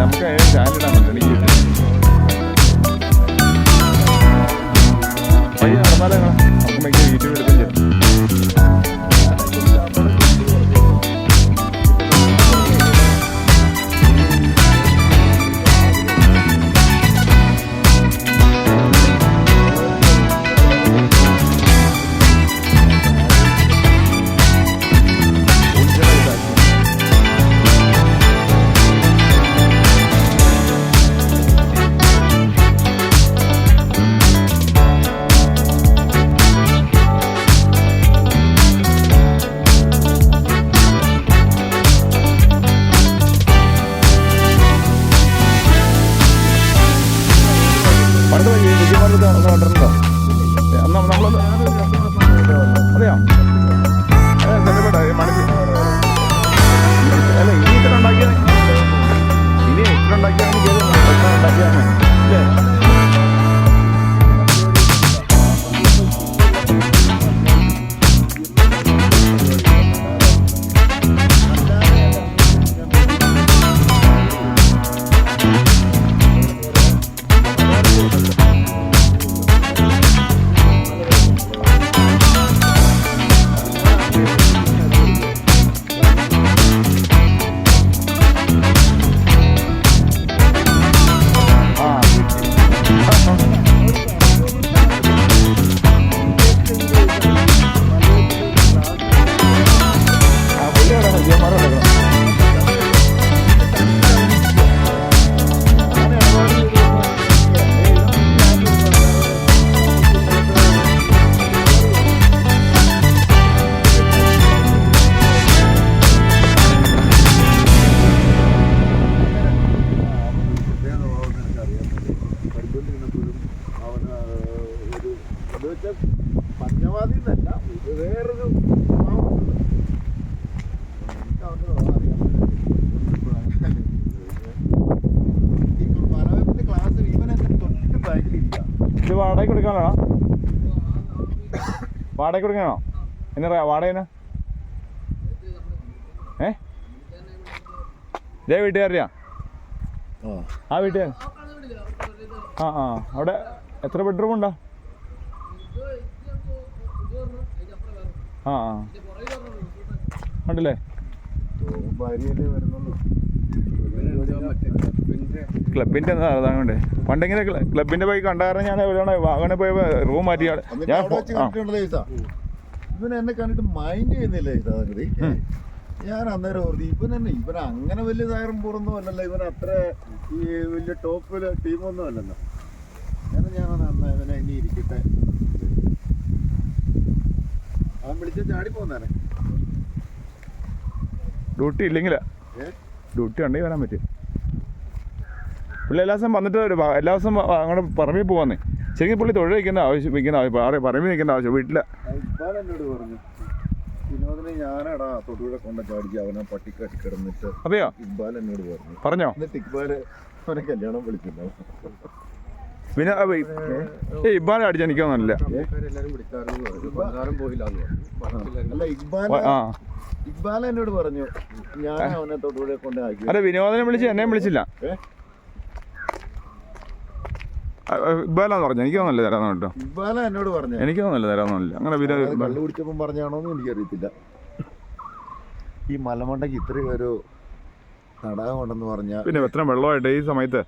നമുക്ക് ചാനലിടാൻ പറ്റില്ല എനിക്ക് വഴി നടന്നാലേ നമുക്ക് ഭയങ്കര യൂട്യൂബ് എടുക്കുകയും ചെയ്യും. പണ്ട് വിജയമാർഗത്ത് കണ്ടിട്ടുണ്ടോ? നമ്മളൊന്ന് അതെയോ? അല്ല ഇനി ഇത്ര ഉണ്ടാക്കിയാൽ ഉണ്ടാക്കിയാണ് അല്ലേ? പഞ്ഞവാദി എന്നല്ല, ഇത് വേറൊരു ക്ലാസ്സിൽ ഇവനെ തൊട്ട് ബാക്കിലില്ല. ഇത് വാടകയ്ക്ക് കൊടുക്കാനാണോ? വാടകയ്ക്ക് കൊടുക്കാനാണോ? എന്നാ വാടകന ഇതേ വീട്ടുകാരിയാ? ആ വീട്ടുകാർ. ആ അവിടെ എത്ര ബെഡ്റൂം ഉണ്ടോ? ഉണ്ടല്ലേ? ക്ലബിന്റെ അതാണ്ട് പണ്ടെങ്ങനെ ക്ലബിന്റെ പോയി കണ്ട കാരണം ഞാൻ എവിടെയാണ് അങ്ങനെ പോയ റൂം മാറ്റി ഇവൻ എന്നെ കണ്ടിട്ട് മൈൻഡ് ചെയ്യുന്നില്ല. ഞാൻ അന്നേരം ഓർത്തി ഇവൻ അങ്ങനെ വലിയ താരം പൂറൊന്നും അല്ലല്ലോ, ഇവൻ അത്ര ഈ വലിയ ടോപ്പില് ടീമൊന്നും അല്ലല്ലോ. ഞാൻ അന്ന് ഇവനെ ഇനി ഇരിക്കട്ടെ, അവൻ വിളിച്ച ചാടി പോന്നേനെ. ഡ്യൂട്ടി ഇല്ലെങ്കിലാ, ഡ്യൂട്ടി ഉണ്ടെങ്കിൽ വരാൻ പറ്റും. പുള്ളി എല്ലാ ദിവസം വന്നിട്ട് എല്ലാ ദിവസം അങ്ങോട്ട് പറമ്പിൽ പോവാന്നേ. ശരിക്കും പുള്ളി തൊഴിൽ വയ്ക്കുന്ന പറമ്പിൽ നിൽക്കേണ്ട ആവശ്യം വീട്ടില. ഇക്ബാൽ എന്നോട് പറഞ്ഞു, വിനോദിനെ ഞാനടാ തൊടുപുഴ കൊണ്ട ചാടിച്ച് അവനെ പട്ടിക്കാട്ടി കിടന്നിട്ട്. അതെയോ? ഇക്ബാൽ എന്നോട് പറഞ്ഞോ? എന്നിട്ട് ഇക്ബാല് അവനെ കല്യാണം വിളിച്ചിട്ടുണ്ടാവും. ഇബ്ബാനെ അടിച്ചാൽ എനിക്കൊന്നുമില്ല. അല്ല ഇക്ബാൽ എന്നോട് പറഞ്ഞു ഞാൻ അവനെ തൊടുപുഴ കൊണ്ട് ആക്കി. അല്ല വിനോദനെ വിളിച്ച് എന്നെ വിളിച്ചില്ല. ഇബ്ബാലാന്ന് പറഞ്ഞു. എനിക്കൊന്നുമില്ല തരാന്ന് കേട്ടോ. ഇക്ബാല എന്നോട് പറഞ്ഞു എനിക്കൊന്നുമില്ല തരാന്നൊന്നുമില്ല. അങ്ങനെ കള്ളു കുടിച്ചപ്പം പറഞ്ഞാണോന്ന് എനിക്കറിയത്തില്ല. ഈ മലമണ്ടയ്ക്ക് ഇത്രയും ഒരു തടാകം ഉണ്ടെന്ന് പറഞ്ഞാൽ പിന്നെ എത്ര വെള്ളമായിട്ട് ഈ സമയത്ത്